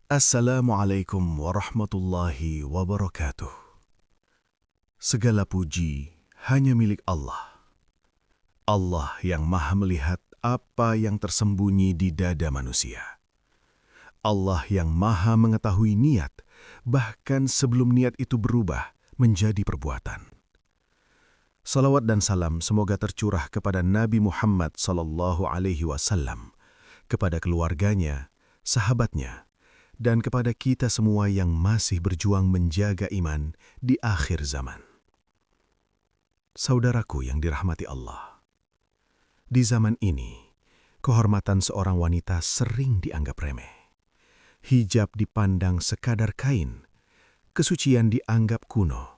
Assalamualaikum warahmatullahi wabarakatuh. Segala puji hanya milik Allah. Allah yang maha melihat apa yang tersembunyi di dada manusia. Allah yang maha mengetahui niat, bahkan sebelum niat itu berubah menjadi perbuatan. Salawat dan salam semoga tercurah kepada Nabi Muhammad SAW, kepada keluarganya, sahabatnya, dan kepada kita semua yang masih berjuang menjaga iman di akhir zaman. Saudaraku yang dirahmati Allah, di zaman ini, kehormatan seorang wanita sering dianggap remeh. Hijab dipandang sekadar kain, kesucian dianggap kuno,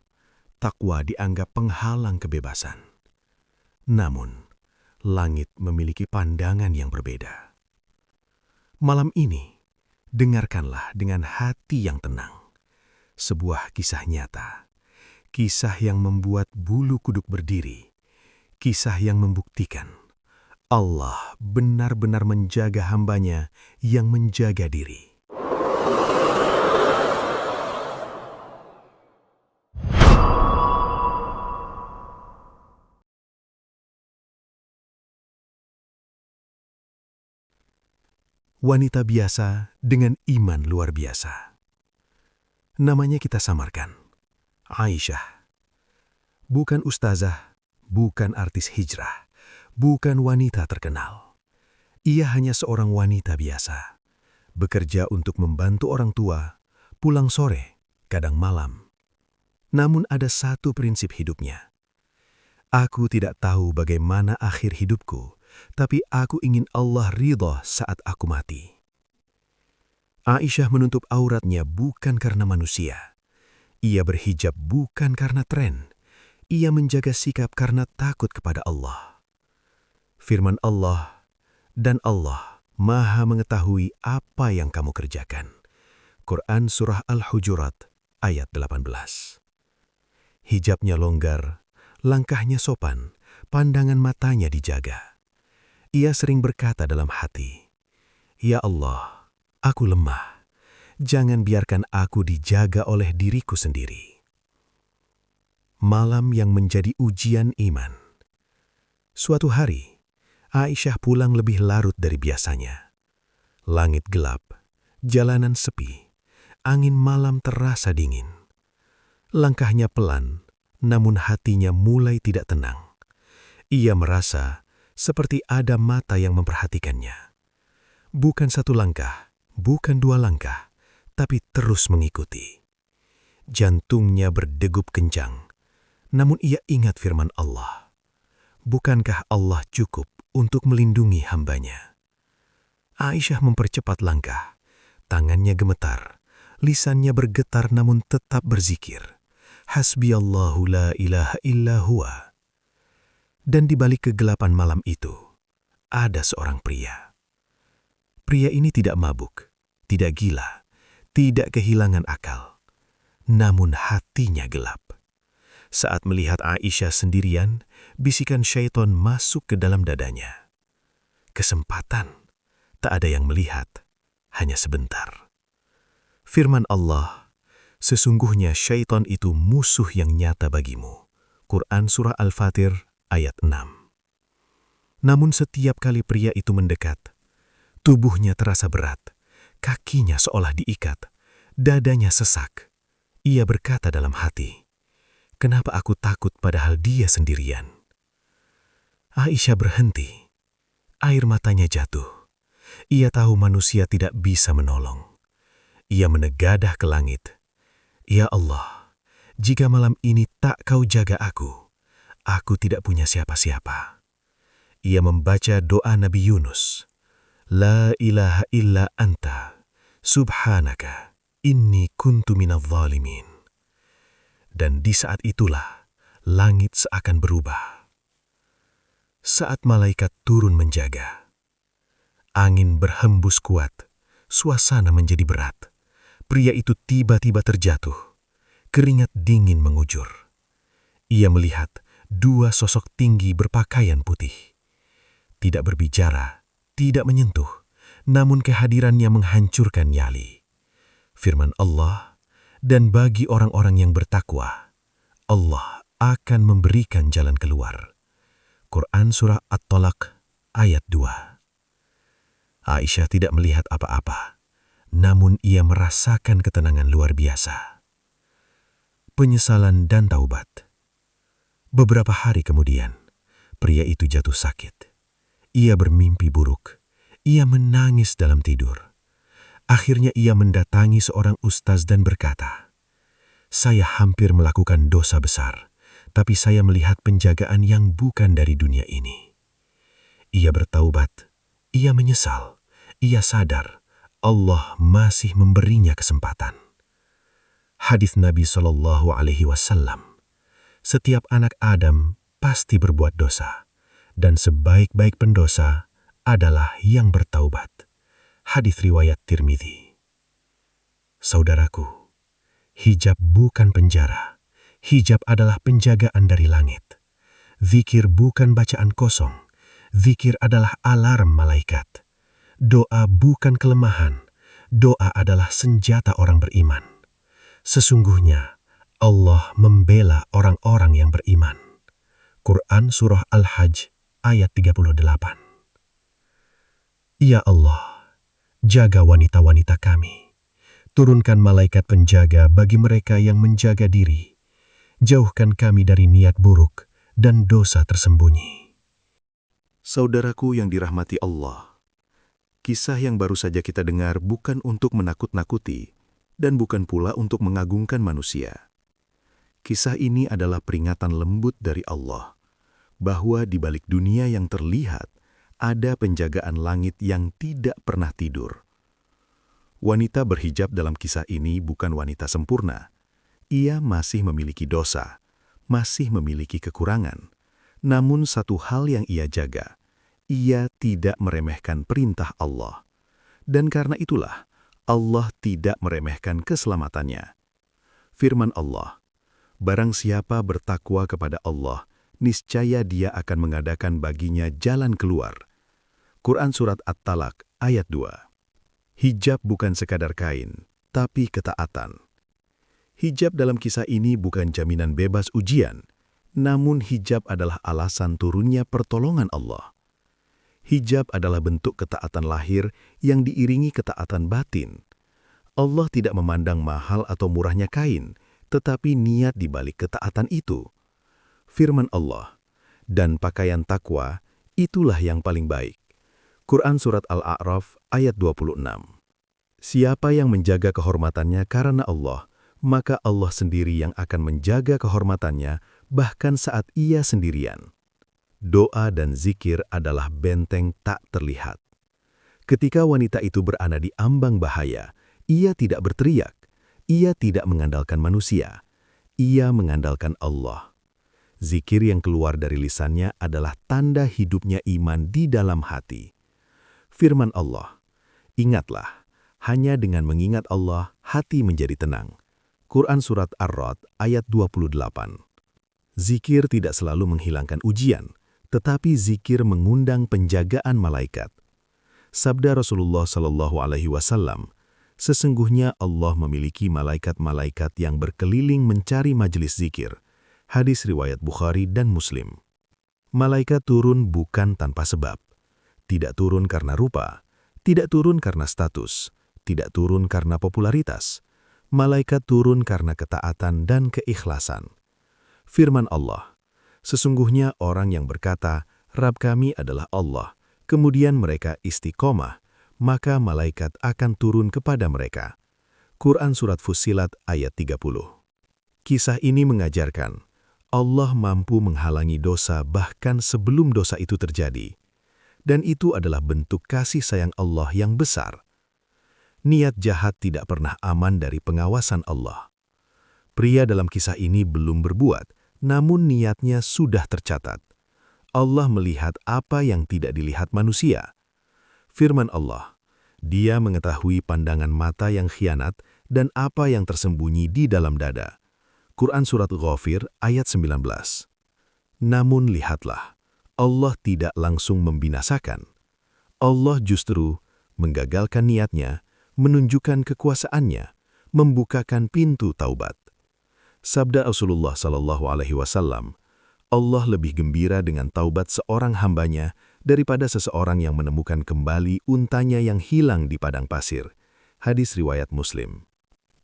takwa dianggap penghalang kebebasan. Namun, langit memiliki pandangan yang berbeda. Malam ini, dengarkanlah dengan hati yang tenang. Sebuah kisah nyata. Kisah yang membuat bulu kuduk berdiri. Kisah yang membuktikan Allah benar-benar menjaga hambanya yang menjaga diri. Wanita biasa dengan iman luar biasa. Namanya kita samarkan, Aisyah. Bukan ustazah, bukan artis hijrah, bukan wanita terkenal. Ia hanya seorang wanita biasa, bekerja untuk membantu orang tua, pulang sore, kadang malam. Namun ada satu prinsip hidupnya. Aku tidak tahu bagaimana akhir hidupku, tapi aku ingin Allah ridha saat aku mati. Aisyah menutup auratnya bukan karena manusia. Ia berhijab bukan karena tren. Ia menjaga sikap karena takut kepada Allah. Firman Allah, dan Allah maha mengetahui apa yang kamu kerjakan. Quran Surah Al-Hujurat ayat 18. Hijabnya longgar, langkahnya sopan, pandangan matanya dijaga. Ia sering berkata dalam hati, "Ya Allah, aku lemah. Jangan biarkan aku dijaga oleh diriku sendiri." Malam yang menjadi ujian iman. Suatu hari, Aisyah pulang lebih larut dari biasanya. Langit gelap, jalanan sepi, angin malam terasa dingin. Langkahnya pelan, namun hatinya mulai tidak tenang. Ia merasa seperti ada mata yang memperhatikannya. Bukan satu langkah, bukan dua langkah, tapi terus mengikuti. Jantungnya berdegup kencang, namun ia ingat firman Allah. Bukankah Allah cukup untuk melindungi hambanya? Aisyah mempercepat langkah, tangannya gemetar, lisannya bergetar namun tetap berzikir. Hasbiyallahu la ilaha illa huwa. Dan di balik kegelapan malam itu, ada seorang pria. Pria ini tidak mabuk, tidak gila, tidak kehilangan akal. Namun hatinya gelap. Saat melihat Aisyah sendirian, bisikan syaitan masuk ke dalam dadanya. Kesempatan, tak ada yang melihat, hanya sebentar. Firman Allah, sesungguhnya syaitan itu musuh yang nyata bagimu. Quran Surah Al-Fatir ayat 6. Namun setiap kali pria itu mendekat, tubuhnya terasa berat, kakinya seolah diikat, dadanya sesak. Ia berkata dalam hati, "Kenapa aku takut padahal dia sendirian?" Aisyah berhenti, air matanya jatuh. Ia tahu manusia tidak bisa menolong. Ia menegadah ke langit, "Ya Allah, jika malam ini tak kau jaga aku tidak punya siapa-siapa." Ia membaca doa Nabi Yunus, "La ilaha illa anta, subhanaka, inni kuntu minadh dhalimin." Dan di saat itulah, langit seakan berubah. Saat malaikat turun menjaga, angin berhembus kuat, suasana menjadi berat. Pria itu tiba-tiba terjatuh, keringat dingin mengujur. Ia melihat dua sosok tinggi berpakaian putih. Tidak berbicara, tidak menyentuh, namun kehadirannya menghancurkan nyali. Firman Allah, dan bagi orang-orang yang bertakwa, Allah akan memberikan jalan keluar. Quran Surah At-Talaq ayat 2. Aisyah tidak melihat apa-apa, namun ia merasakan ketenangan luar biasa. Penyesalan dan taubat. Beberapa hari kemudian, pria itu jatuh sakit. Ia bermimpi buruk. Ia menangis dalam tidur. Akhirnya ia mendatangi seorang ustaz dan berkata, "Saya hampir melakukan dosa besar, tapi saya melihat penjagaan yang bukan dari dunia ini." Ia bertaubat, ia menyesal, ia sadar Allah masih memberinya kesempatan. Hadis Nabi SAW, setiap anak Adam pasti berbuat dosa, dan sebaik-baik pendosa adalah yang bertaubat. Hadis riwayat Tirmidzi. Saudaraku, hijab bukan penjara. Hijab adalah penjagaan dari langit. Zikir bukan bacaan kosong. Zikir adalah alarm malaikat. Doa bukan kelemahan. Doa adalah senjata orang beriman. Sesungguhnya Allah membela orang-orang yang beriman. Quran Surah Al-Hajj ayat 38. Ya Allah, jaga wanita-wanita kami. Turunkan malaikat penjaga bagi mereka yang menjaga diri. Jauhkan kami dari niat buruk dan dosa tersembunyi. Saudaraku yang dirahmati Allah, kisah yang baru saja kita dengar bukan untuk menakut-nakuti dan bukan pula untuk mengagungkan manusia. Kisah ini adalah peringatan lembut dari Allah bahwa di balik dunia yang terlihat ada penjagaan langit yang tidak pernah tidur. Wanita berhijab dalam kisah ini bukan wanita sempurna. Ia masih memiliki dosa, masih memiliki kekurangan. Namun satu hal yang ia jaga, ia tidak meremehkan perintah Allah. Dan karena itulah, Allah tidak meremehkan keselamatannya. Firman Allah, barang siapa bertakwa kepada Allah, niscaya dia akan mengadakan baginya jalan keluar. Quran Surat At-Talaq ayat 2. Hijab bukan sekadar kain, tapi ketaatan. Hijab dalam kisah ini bukan jaminan bebas ujian, namun hijab adalah alasan turunnya pertolongan Allah. Hijab adalah bentuk ketaatan lahir yang diiringi ketaatan batin. Allah tidak memandang mahal atau murahnya kain, tetapi niat di balik ketaatan itu. Firman Allah, dan pakaian takwa, itulah yang paling baik. Quran Surat Al-A'raf ayat 26. Siapa yang menjaga kehormatannya karena Allah, maka Allah sendiri yang akan menjaga kehormatannya bahkan saat ia sendirian. Doa dan zikir adalah benteng tak terlihat. Ketika wanita itu berada di ambang bahaya, ia tidak berteriak, ia tidak mengandalkan manusia, ia mengandalkan Allah. Zikir yang keluar dari lisannya adalah tanda hidupnya iman di dalam hati. Firman Allah, ingatlah, hanya dengan mengingat Allah, hati menjadi tenang. Quran Surat Ar-Ra'd ayat 28. Zikir tidak selalu menghilangkan ujian, tetapi zikir mengundang penjagaan malaikat. Sabda Rasulullah SAW, sesungguhnya Allah memiliki malaikat-malaikat yang berkeliling mencari majelis zikir. Hadis riwayat Bukhari dan Muslim. Malaikat turun bukan tanpa sebab. Tidak turun karena rupa, tidak turun karena status, tidak turun karena popularitas. Malaikat turun karena ketaatan dan keikhlasan. Firman Allah, sesungguhnya orang yang berkata, Rabb kami adalah Allah, kemudian mereka istiqomah, maka malaikat akan turun kepada mereka. Quran Surat Fussilat ayat 30. Kisah ini mengajarkan, Allah mampu menghalangi dosa bahkan sebelum dosa itu terjadi. Dan itu adalah bentuk kasih sayang Allah yang besar. Niat jahat tidak pernah aman dari pengawasan Allah. Pria dalam kisah ini belum berbuat, namun niatnya sudah tercatat. Allah melihat apa yang tidak dilihat manusia. Firman Allah, Dia mengetahui pandangan mata yang khianat dan apa yang tersembunyi di dalam dada. Quran Surat Ghafir ayat 19. Namun lihatlah, Allah tidak langsung membinasakan. Allah justru menggagalkan niatnya, menunjukkan kekuasaannya, membukakan pintu taubat. Sabda Rasulullah SAW, Allah lebih gembira dengan taubat seorang hambanya daripada seseorang yang menemukan kembali untanya yang hilang di padang pasir. Hadis riwayat Muslim.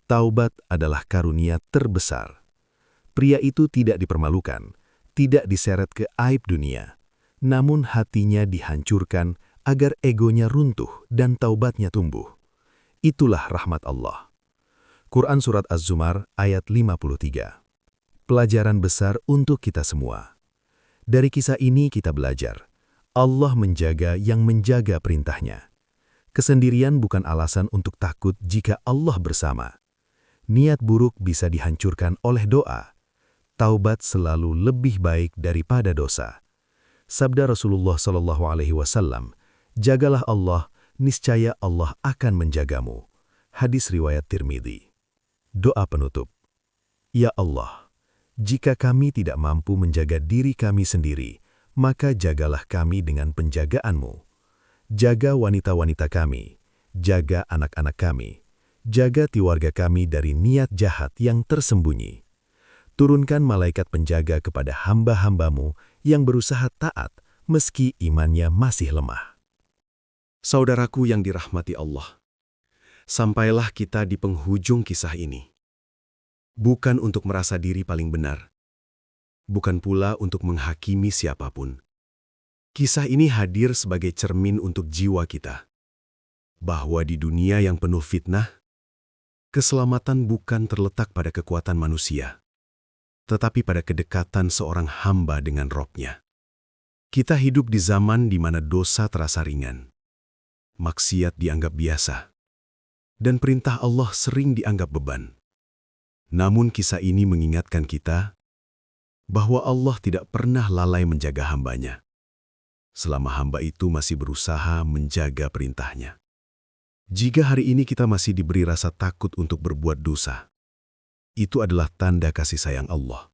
Taubat adalah karunia terbesar. Pria itu tidak dipermalukan, tidak diseret ke aib dunia, namun hatinya dihancurkan agar egonya runtuh dan taubatnya tumbuh. Itulah rahmat Allah. Quran Surat Az-Zumar ayat 53. Pelajaran besar untuk kita semua. Dari kisah ini kita belajar, Allah menjaga yang menjaga perintahnya. Kesendirian bukan alasan untuk takut jika Allah bersama. Niat buruk bisa dihancurkan oleh doa. Taubat selalu lebih baik daripada dosa. Sabda Rasulullah SAW, jagalah Allah, niscaya Allah akan menjagamu. Hadis riwayat Tirmidzi. Doa penutup. Ya Allah, jika kami tidak mampu menjaga diri kami sendiri, maka jagalah kami dengan penjagaan-Mu. Jaga wanita-wanita kami, jaga anak-anak kami, jaga keluarga kami dari niat jahat yang tersembunyi. Turunkan malaikat penjaga kepada hamba-hamba-Mu yang berusaha taat meski imannya masih lemah. Saudaraku yang dirahmati Allah, sampailah kita di penghujung kisah ini. Bukan untuk merasa diri paling benar, bukan pula untuk menghakimi siapapun. Kisah ini hadir sebagai cermin untuk jiwa kita, bahwa di dunia yang penuh fitnah, keselamatan bukan terletak pada kekuatan manusia, tetapi pada kedekatan seorang hamba dengan Rob-Nya. Kita hidup di zaman di mana dosa terasa ringan, maksiat dianggap biasa, dan perintah Allah sering dianggap beban. Namun kisah ini mengingatkan kita bahwa Allah tidak pernah lalai menjaga hambanya, selama hamba itu masih berusaha menjaga perintahnya. Jika hari ini kita masih diberi rasa takut untuk berbuat dosa, itu adalah tanda kasih sayang Allah.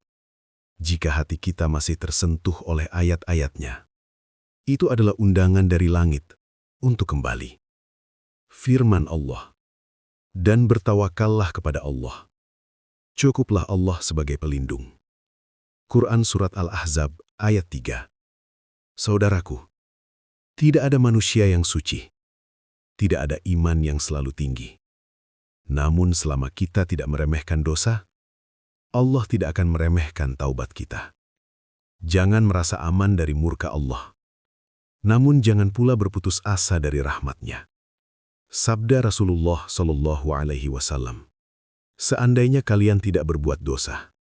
Jika hati kita masih tersentuh oleh ayat-ayat-Nya, itu adalah undangan dari langit untuk kembali. Firman Allah, dan bertawakallah kepada Allah. Cukuplah Allah sebagai pelindung. Quran Surat Al-Ahzab ayat 3. Saudaraku, tidak ada manusia yang suci. Tidak ada iman yang selalu tinggi. Namun selama kita tidak meremehkan dosa, Allah tidak akan meremehkan taubat kita. Jangan merasa aman dari murka Allah. Namun jangan pula berputus asa dari rahmat-Nya. Sabda Rasulullah SAW, seandainya kalian tidak berbuat dosa,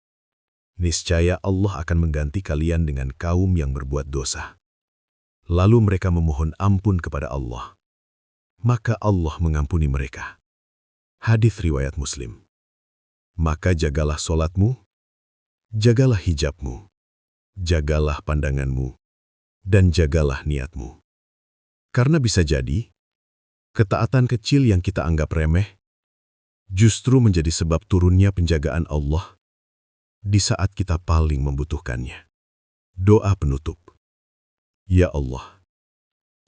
niscaya Allah akan mengganti kalian dengan kaum yang berbuat dosa. Lalu mereka memohon ampun kepada Allah, maka Allah mengampuni mereka. Hadis riwayat Muslim. Maka jagalah solatmu, jagalah hijabmu, jagalah pandanganmu, dan jagalah niatmu. Karena bisa jadi, ketaatan kecil yang kita anggap remeh justru menjadi sebab turunnya penjagaan Allah di saat kita paling membutuhkannya. Doa penutup. Ya Allah,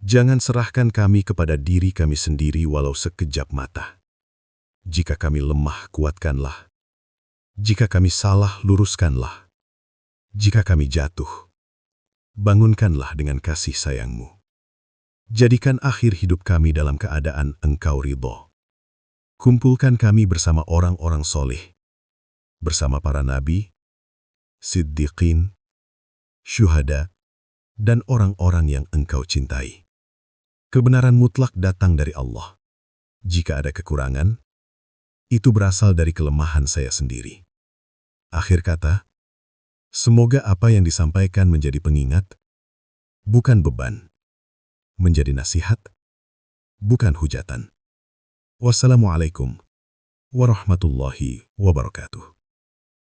jangan serahkan kami kepada diri kami sendiri walau sekejap mata. Jika kami lemah, kuatkanlah. Jika kami salah, luruskanlah. Jika kami jatuh, bangunkanlah dengan kasih sayang-Mu. Jadikan akhir hidup kami dalam keadaan Engkau ridho. Kumpulkan kami bersama orang-orang soleh, bersama para nabi, siddiqin, syuhada, dan orang-orang yang Engkau cintai. Kebenaran mutlak datang dari Allah. Jika ada kekurangan, itu berasal dari kelemahan saya sendiri. Akhir kata, semoga apa yang disampaikan menjadi pengingat, bukan beban, menjadi nasihat, bukan hujatan. Wassalamualaikum warahmatullahi wabarakatuh.